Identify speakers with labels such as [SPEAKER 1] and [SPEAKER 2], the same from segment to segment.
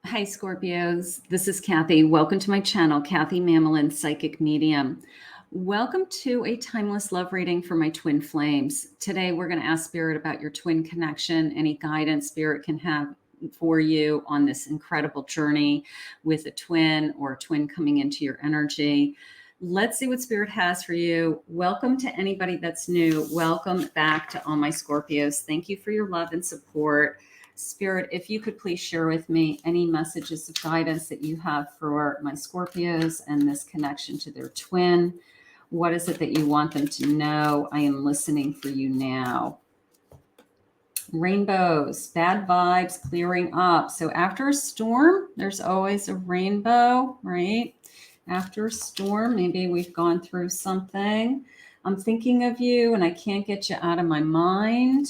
[SPEAKER 1] Hi, Scorpios. This is Kathy. Welcome to my channel, Kathy Mamolen, Psychic Medium. Welcome to a timeless love reading for my twin flames. Today, we're going to ask Spirit about your twin connection, any guidance Spirit can have for you on this incredible journey with a twin or a twin coming into your energy. Let's see what Spirit has for you. Welcome to anybody that's new. Welcome back to all my Scorpios. Thank you for your love and support. Spirit, if you could please share with me any messages of guidance that you have for my Scorpios and this connection to their twin. What is it that you want them to know? I am listening for you now. Rainbows, bad vibes, clearing up. So after a storm, there's always a rainbow, right? After a storm, maybe we've gone through something. I'm thinking of you and I can't get you out of my mind.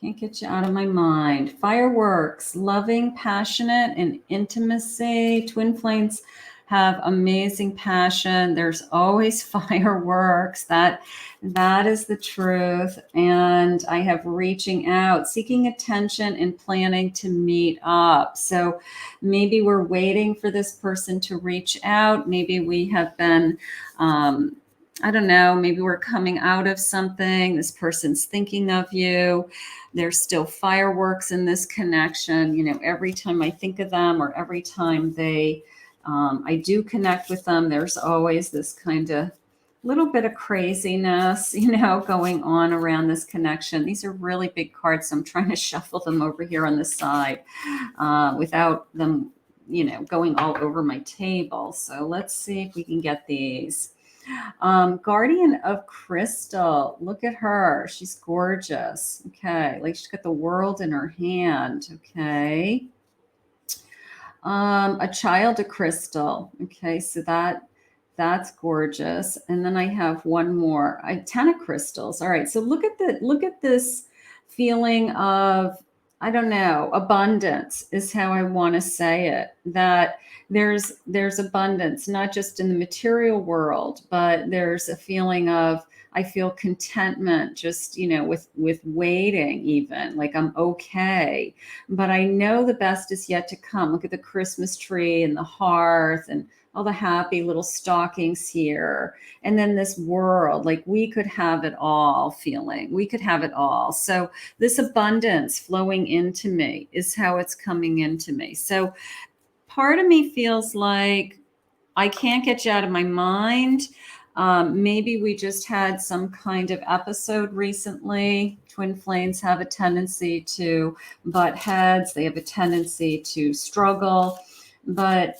[SPEAKER 1] Can't get you out of my mind. Fireworks, loving, passionate, and intimacy. Twin flames have amazing passion. There's always fireworks. That is the truth. And I have reaching out, seeking attention, and planning to meet up. So maybe we're waiting for this person to reach out. Maybe we have been I don't know, maybe we're coming out of something. This person's thinking of you. There's still fireworks in this connection. You know, every time I think of them or every time I do connect with them, there's always this kind of little bit of craziness, you know, going on around this connection. These are really big cards, so I'm trying to shuffle them over here on the side without them, you know, going all over my table. So let's see if we can get these. Guardian of Crystal. Look at her. She's gorgeous. Okay. Like she's got the world in her hand. Okay. A Child of Crystal. Okay. So that's gorgeous. And then I have one more. 10 of crystals. All right. So look at this feeling of, I don't know, abundance is how I want to say it. That there's abundance, not just in the material world, but there's a feeling of, I feel contentment just, you know, with waiting, even like I'm okay, but I know the best is yet to come. Look at the Christmas tree and the hearth and all the happy little stockings here. And then this world, like we could have it all feeling, we could have it all. So this abundance flowing into me is how it's coming into me. So part of me feels like I can't get you out of my mind. Maybe we just had some kind of episode recently. Twin flames have a tendency to butt heads. They have a tendency to struggle. But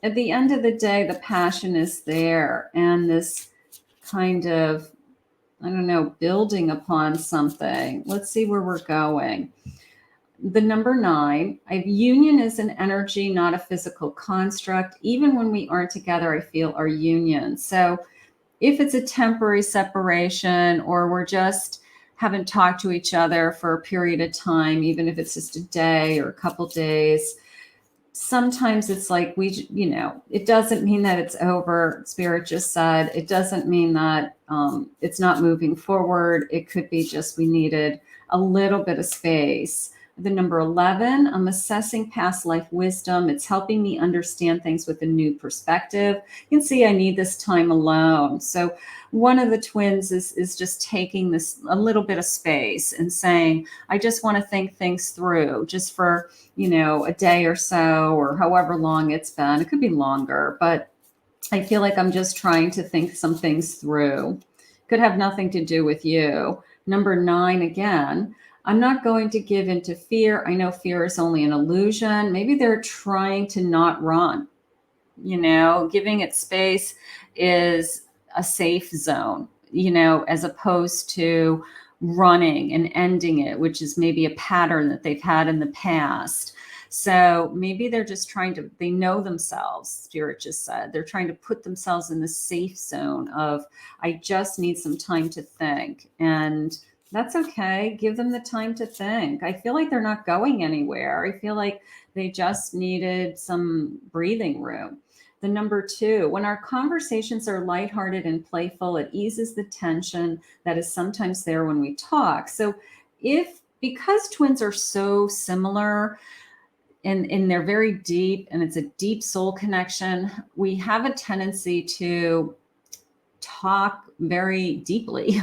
[SPEAKER 1] at the end of the day, the passion is there. And this kind of, I don't know, building upon something. Let's see where we're going. The number 9, union is an energy, not a physical construct. Even when we aren't together, I feel our union. So if it's a temporary separation or we're just haven't talked to each other for a period of time, even if it's just a day or a couple days, sometimes it's like you know, it doesn't mean that it's over. Spirit just said, it doesn't mean that it's not moving forward. It could be just we needed a little bit of space. The number 11, I'm assessing past life wisdom. It's helping me understand things with a new perspective. You can see I need this time alone. So one of the twins is just taking this a little bit of space and saying, I just want to think things through just for, you know, a day or so or however long it's been. It could be longer, but I feel like I'm just trying to think some things through. Could have nothing to do with you. Number 9 again. I'm not going to give into fear. I know fear is only an illusion. Maybe they're trying to not run. You know, giving it space is a safe zone, you know, as opposed to running and ending it, which is maybe a pattern that they've had in the past. So maybe they're just they know themselves, Spirit just said, they're trying to put themselves in the safe zone of, I just need some time to think. And that's okay. Give them the time to think. I feel like they're not going anywhere. I feel like they just needed some breathing room. The number 2, when our conversations are lighthearted and playful, it eases the tension that is sometimes there when we talk. So because twins are so similar, and they're very deep, and it's a deep soul connection. We have a tendency to talk very deeply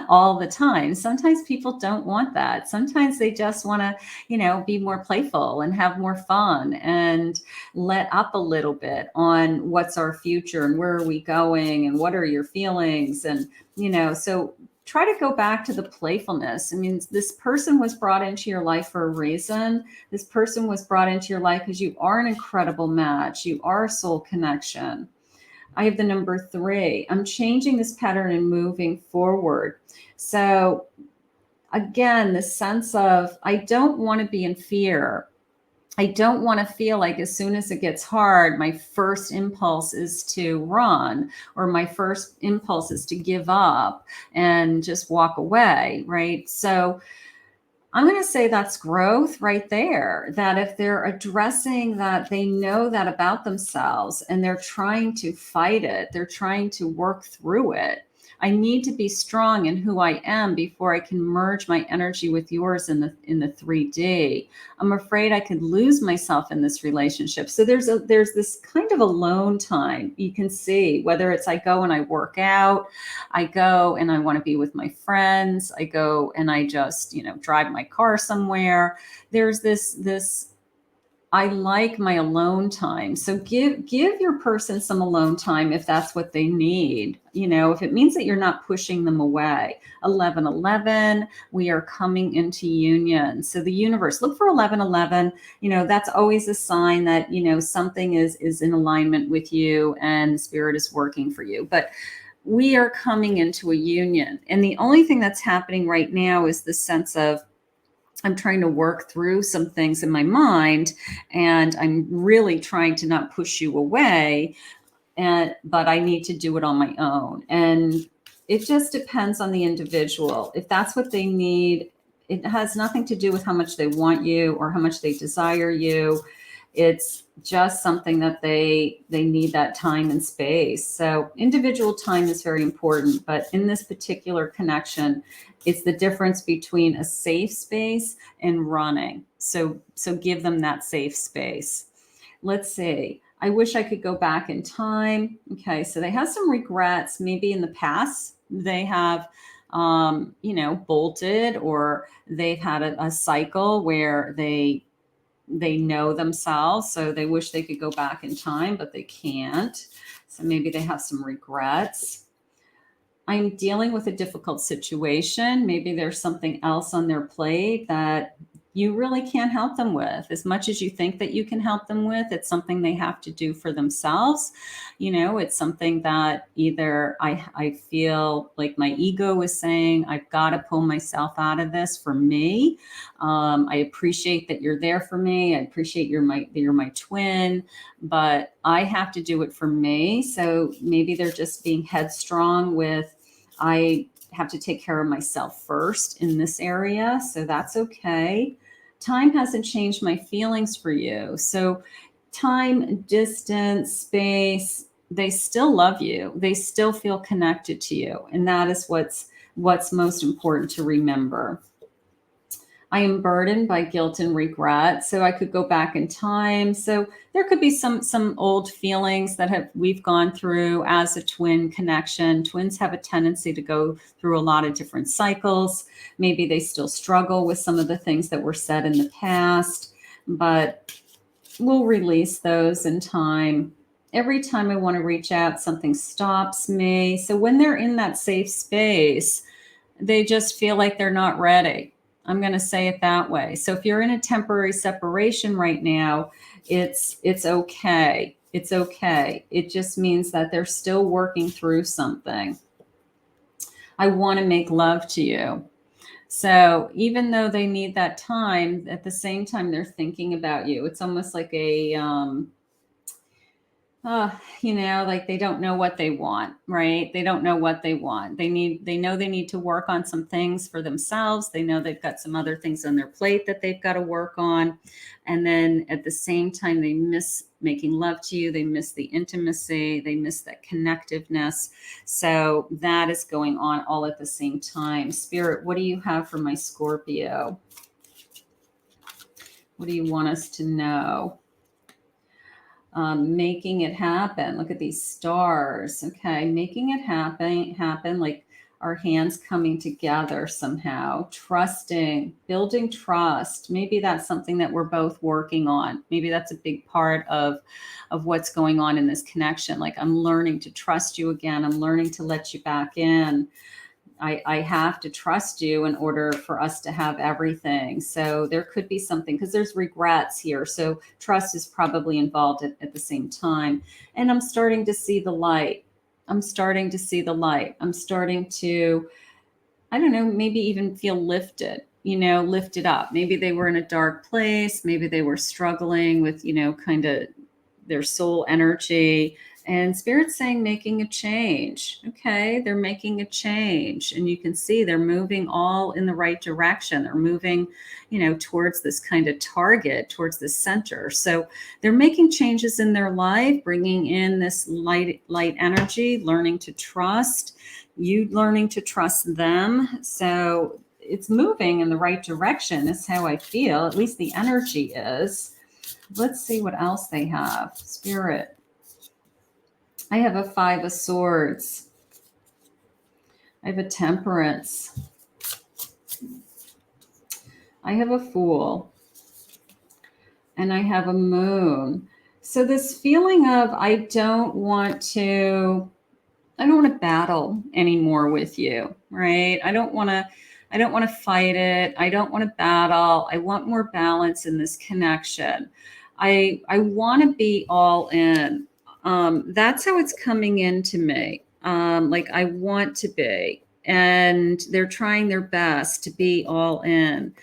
[SPEAKER 1] all the time. Sometimes people don't want that. Sometimes they just want to, be more playful and have more fun and let up a little bit on what's our future and where are we going and what are your feelings. And, so try to go back to the playfulness. I mean, this person was brought into your life for a reason. This person was brought into your life because you are an incredible match. You are a soul connection. I have the number 3. I'm changing this pattern and moving forward. So again, the sense of, I don't want to be in fear. I don't want to feel like as soon as it gets hard, my first impulse is to run, or my first impulse is to give up and just walk away, right? So I'm going to say that's growth right there. That if they're addressing that, they know that about themselves and they're trying to fight it, they're trying to work through it. I need to be strong in who I am before I can merge my energy with yours in the 3D. I'm afraid I could lose myself in this relationship. So there's this kind of alone time. You can see whether it's I go and I work out, I go and I want to be with my friends, I go and I just, drive my car somewhere. There's this I like my alone time. So give your person some alone time if that's what they need. If it means that you're not pushing them away. 1111, we are coming into union. So the universe, look for 1111. That's always a sign that, something is in alignment with you and spirit is working for you. But we are coming into a union. And the only thing that's happening right now is the sense of, I'm trying to work through some things in my mind, and I'm really trying to not push you away, but I need to do it on my own. And it just depends on the individual. If that's what they need, it has nothing to do with how much they want you or how much they desire you. It's just something that they need that time and space. So individual time is very important, but in this particular connection, it's the difference between a safe space and running. So give them that safe space. Let's see. I wish I could go back in time. Okay, so they have some regrets. Maybe in the past they have, bolted, or they've had a cycle where they know themselves. So they wish they could go back in time, but they can't. So maybe they have some regrets. I'm dealing with a difficult situation. Maybe there's something else on their plate that you really can't help them with. As much as you think that you can help them with, it's something they have to do for themselves. It's something that either I feel like my ego is saying, I've got to pull myself out of this for me. I appreciate that you're there for me. I appreciate you're my twin, but I have to do it for me. So maybe they're just being headstrong with, I have to take care of myself first in this area. So that's okay. Time hasn't changed my feelings for you. So time, distance, space, they still love you. They still feel connected to you. And that is what's most important to remember. I am burdened by guilt and regret. So I could go back in time. So there could be some old feelings that we've gone through as a twin connection. Twins have a tendency to go through a lot of different cycles. Maybe they still struggle with some of the things that were said in the past, but we'll release those in time. Every time I want to reach out, something stops me. So when they're in that safe space, they just feel like they're not ready. I'm going to say it that way. So if you're in a temporary separation right now, it's okay. It's okay. It just means that they're still working through something. I want to make love to you. So even though they need that time, at the same time, they're thinking about you. It's almost like like they don't know what they want, right? They don't know what they want. They know they need to work on some things for themselves. They know they've got some other things on their plate that they've got to work on. And then at the same time, they miss making love to you. They miss the intimacy. They miss that connectiveness. So that is going on all at the same time. Spirit, what do you have for my Scorpio? What do you want us to know? Making it happen. Look at these stars. Okay, making it happen, like our hands coming together somehow, trusting, building trust. Maybe that's something that we're both working on. Maybe that's a big part of what's going on in this connection. Like, I'm learning to trust you again. I'm learning to let you back in. I have to trust you in order for us to have everything. So there could be something, because there's regrets here. So trust is probably involved at the same time. And I'm starting to see the light. I'm starting to see the light. I'm starting to, I don't know, maybe even feel lifted, lifted up. Maybe they were in a dark place. Maybe they were struggling with, kind of their soul energy. And Spirit's saying making a change. Okay, they're making a change. And you can see they're moving all in the right direction. They're moving, towards this kind of target, towards the center. So they're making changes in their life, bringing in this light energy, learning to trust, you learning to trust them. So it's moving in the right direction is how I feel. At least the energy is. Let's see what else they have. Spirit. I have a 5 of Swords. I have a Temperance. I have a Fool. And I have a Moon. So this feeling of I don't want to battle anymore with you, right? I don't want to fight it. I don't want to battle. I want more balance in this connection. I want to be all in. That's how it's coming into me. Like I want to be, and they're trying their best to be all in.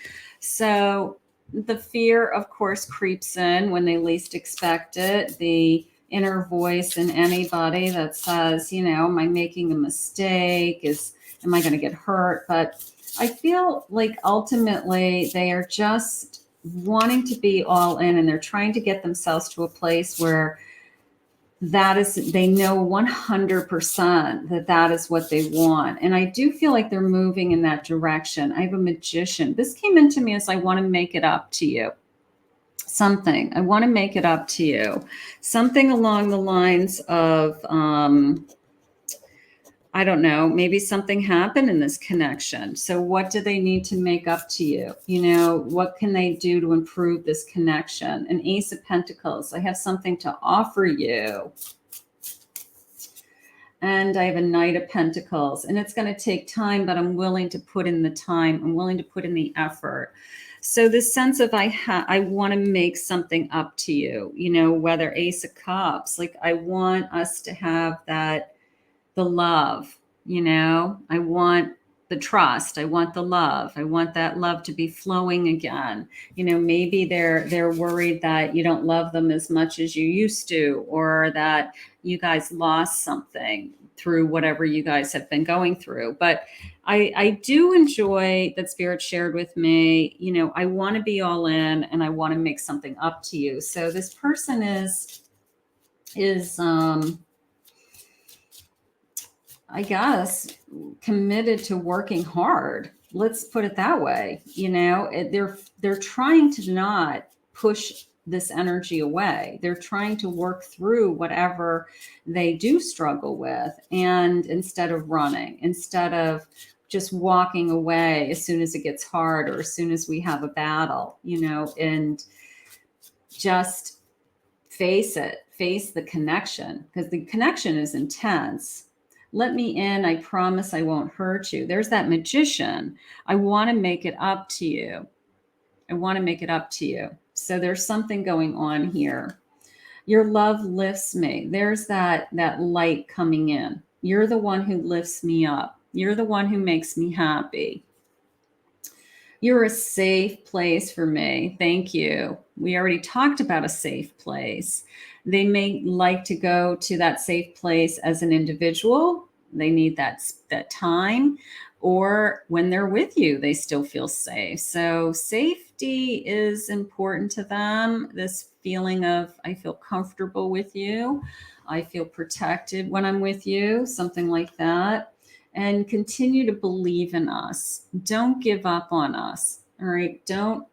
[SPEAKER 1] So the fear, of course, creeps in when they least expect it. The inner voice in anybody that says, am I making a mistake? Am I going to get hurt? But I feel like ultimately they are just wanting to be all in, and they're trying to get themselves to a place where they know 100% that is what they want. And I do feel like they're moving in that direction. I have a Magician. This came into me as I want to make it up to you. Something. I want to make it up to you. Something along the lines of, I don't know, maybe something happened in this connection. So what do they need to make up to you? What can they do to improve this connection? An Ace of Pentacles. I have something to offer you. And I have a Knight of Pentacles. And it's going to take time, but I'm willing to put in the time. I'm willing to put in the effort. So this sense of I want to make something up to you, whether Ace of Cups, like I want us to have the love, I want the trust. I want the love. I want that love to be flowing again. Maybe they're worried that you don't love them as much as you used to, or that you guys lost something through whatever you guys have been going through. But I do enjoy that Spirit shared with me, I want to be all in, and I want to make something up to you. So this person is I guess, committed to working hard. Let's put it that way. They're trying to not push this energy away. They're trying to work through whatever they do struggle with. And instead of running, instead of just walking away as soon as it gets hard, or as soon as we have a battle, and just face the connection, because the connection is intense. Let me in. I promise I won't hurt you. There's that Magician. I want to make it up to you. I want to make it up to you. So there's something going on here. Your love lifts me. There's that light coming in. You're the one who lifts me up. You're the one who makes me happy. You're a safe place for me. Thank you. We already talked about a safe place. They may like to go to that safe place as an individual. They need that time. Or when they're with you, they still feel safe. So safety is important to them. This feeling of, I feel comfortable with you. I feel protected when I'm with you, something like that. And continue to believe in us. Don't give up on us. All right. Don't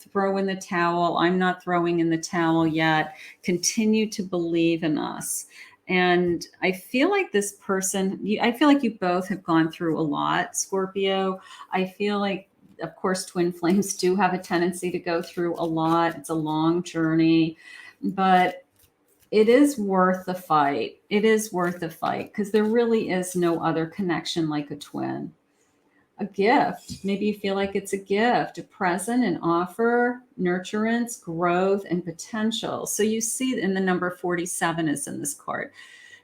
[SPEAKER 1] throw in the towel. I'm not throwing in the towel yet. Continue to believe in us. And I feel like this person, I feel like you both have gone through a lot, Scorpio. I feel like, of course, twin flames do have a tendency to go through a lot. It's a long journey, but it is worth the fight. It is worth the fight because there really is no other connection like a twin. A gift. Maybe you feel like it's a gift, a present, an offer, nurturance, growth, and potential. So you see, in the number 47 is in this card.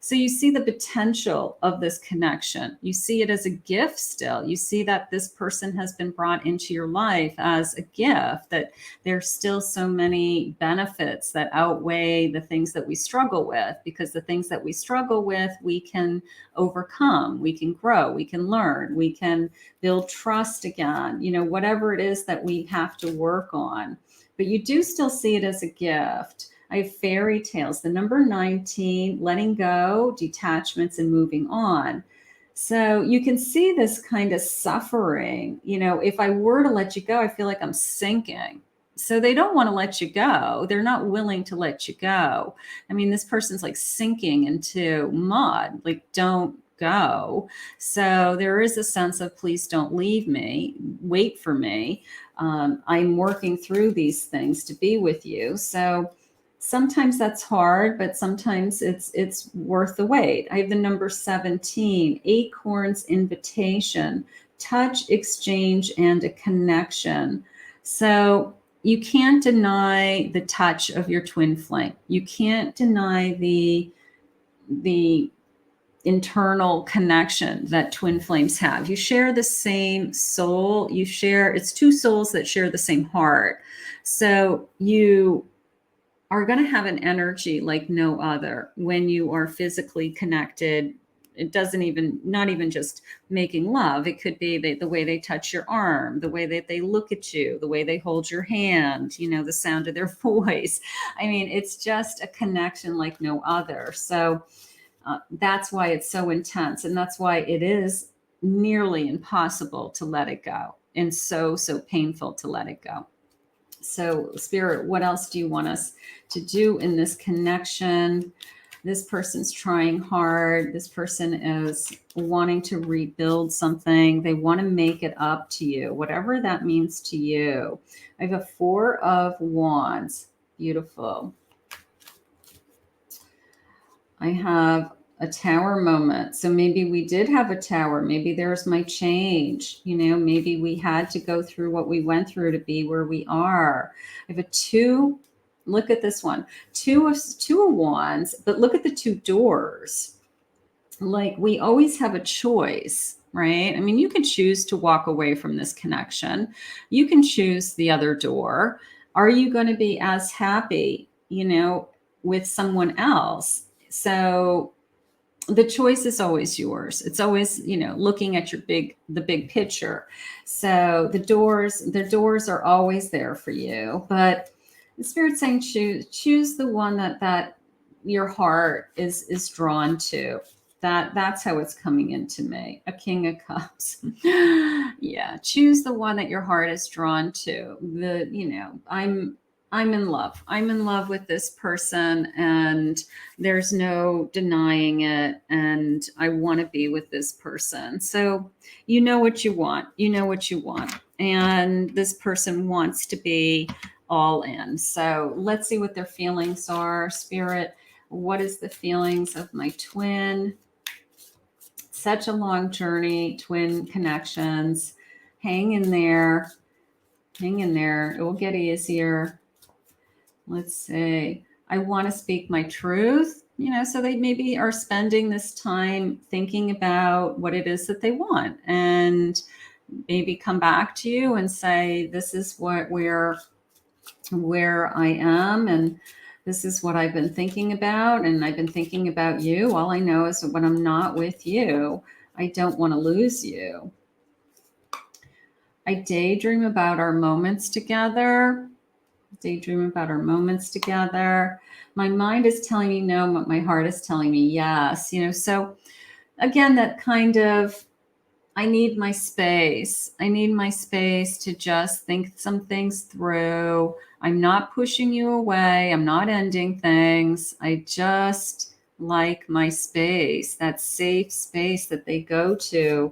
[SPEAKER 1] So you see the potential of this connection. You see it as a gift still. You see that this person has been brought into your life as a gift, that there's still so many benefits that outweigh the things that we struggle with, because the things that we struggle with, we can overcome, we can grow, we can learn, we can build trust again, whatever it is that we have to work on. But you do still see it as a gift. I have fairy tales, the number 19, letting go, detachments, and moving on. So you can see this kind of suffering. If I were to let you go, I feel like I'm sinking. So they don't want to let you go. They're not willing to let you go. I mean, this person's like sinking into mud, like, don't go. So there is a sense of, please don't leave me, wait for me. I'm working through these things to be with you. So sometimes that's hard, but sometimes it's worth the wait. I have the number 17, acorns, invitation, touch, exchange, and a connection. So you can't deny the touch of your twin flame. You can't deny the internal connection that twin flames have. You share the same soul. It's two souls that share the same heart. So you are going to have an energy like no other when you are physically connected. It not even just making love. It could be the way they touch your arm, the way that they look at you, the way they hold your hand, the sound of their voice. I mean, it's just a connection like no other. So that's why it's so intense. And that's why it is nearly impossible to let it go, and so painful to let it go. So, Spirit, what else do you want us to do in this connection? This person's trying hard. This person is wanting to rebuild something. They want to make it up to you, whatever that means to you. I have a 4 of Wands. Beautiful. I have a tower moment. So maybe we did have a tower. Maybe there's my change. Maybe we had to go through what we went through to be where we are. I have a 2. Look at this one. 2 of Wands, but look at the 2 doors. Like, we always have a choice, right? I mean, you can choose to walk away from this connection. You can choose the other door. Are you going to be as happy, with someone else? So the choice is always yours. It's always, looking at the big picture. So the doors are always there for you, but the Spirit's saying choose the one that your heart is drawn to. That's how it's coming into me. A King of Cups. Yeah. Choose the one that your heart is drawn to. I'm in love. I'm in love with this person, and there's no denying it. And I want to be with this person. So you know what you want. And this person wants to be all in. So let's see what their feelings are. Spirit, what is the feelings of my twin? Such a long journey, twin connections. Hang in there. It will get easier. Let's see. I want to speak my truth, so they maybe are spending this time thinking about what it is that they want, and maybe come back to you and say, this is where I am, and this is what I've been thinking about, and I've been thinking about you. All I know is that when I'm not with you, I don't want to lose you. I daydream about our moments together. My mind is telling me no, but my heart is telling me yes. So again, that kind of I need my space. I need my space to just think some things through. I'm not pushing you away. I'm not ending things. I just like my space, that safe space that they go to.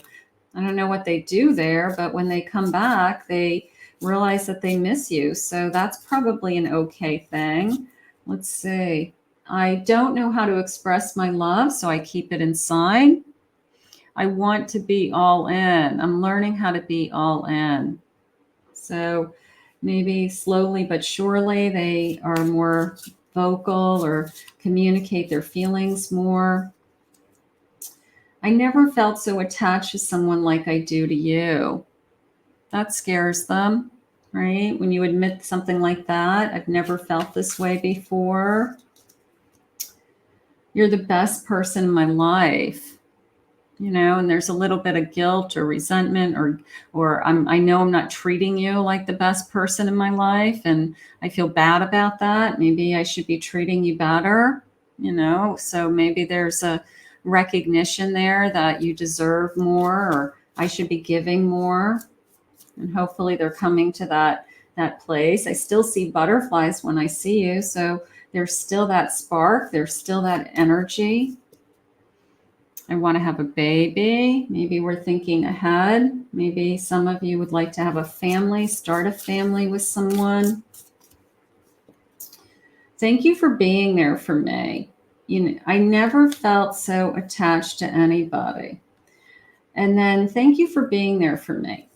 [SPEAKER 1] I don't know what they do there, but when they come back, they realize that they miss you. So that's probably an okay thing. Let's see. I don't know how to express my love, so I keep it inside. I want to be all in. I'm learning how to be all in. So maybe slowly but surely they are more vocal or communicate their feelings more. I never felt so attached to someone like I do to you. That scares them, right? When you admit something like that, I've never felt this way before. You're the best person in my life. And there's a little bit of guilt or resentment or I know I'm not treating you like the best person in my life, and I feel bad about that. Maybe I should be treating you better, so maybe there's a recognition there that you deserve more, or I should be giving more, and hopefully they're coming to that place. I still see butterflies when I see you, so there's still that spark, there's still that energy. I want to have a baby. Maybe we're thinking ahead. Maybe some of you would like to have a family, start a family with someone. Thank you for being there for me. I never felt so attached to anybody. And then thank you for being there for me.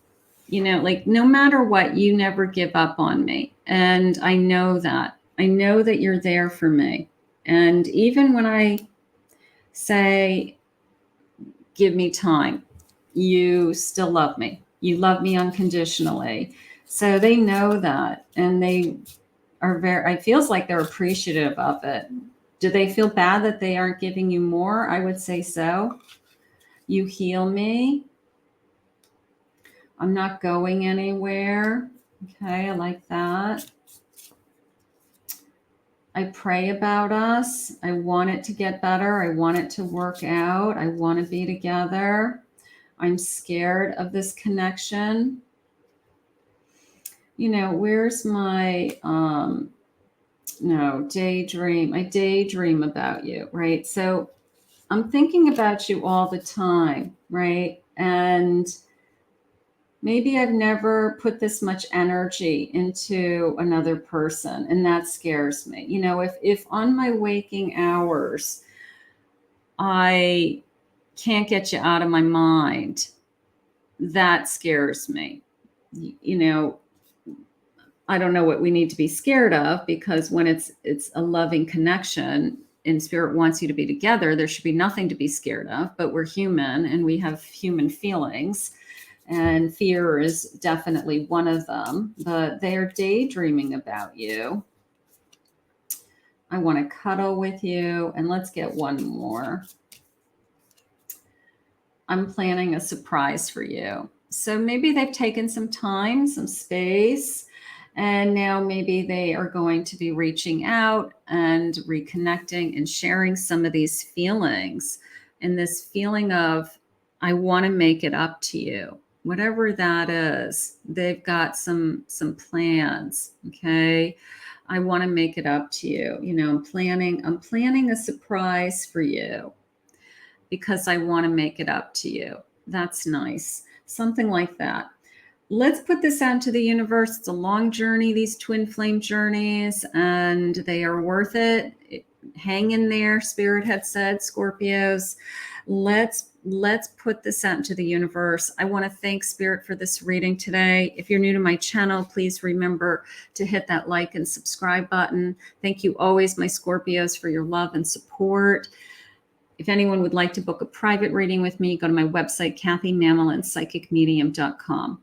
[SPEAKER 1] Like no matter what, you never give up on me. And I know that. I know that you're there for me. And even when I say, give me time, you still love me. You love me unconditionally. So they know that, and they are it feels like they're appreciative of it. Do they feel bad that they aren't giving you more? I would say so. You heal me. I'm not going anywhere. Okay, I like that. I pray about us. I want it to get better. I want it to work out. I want to be together. I'm scared of this connection. Where's my daydream? I daydream about you, right? So I'm thinking about you all the time, right? And maybe I've never put this much energy into another person, and that scares me. If on my waking hours, I can't get you out of my mind, that scares me. I don't know what we need to be scared of, because when it's a loving connection and spirit wants you to be together, there should be nothing to be scared of, but we're human and we have human feelings. And fear is definitely one of them, but they are daydreaming about you. I want to cuddle with you. And let's get one more. I'm planning a surprise for you. So maybe they've taken some time, some space, and now maybe they are going to be reaching out and reconnecting and sharing some of these feelings. And this feeling of, I want to make it up to you. Whatever that is, they've got some plans. Okay. I want to make it up to you. I'm planning a surprise for you because I want to make it up to you. That's nice. Something like that. Let's put this out to the universe. It's a long journey, these twin flame journeys, and they are worth it. Hang in there, Spirit had said, Scorpios. Let's put this out into the universe. I want to thank Spirit for this reading today. If you're new to my channel, please remember to hit that like and subscribe button. Thank you always, my Scorpios, for your love and support. If anyone would like to book a private reading with me, go to my website, KathyMamolenPsychicMedium.com.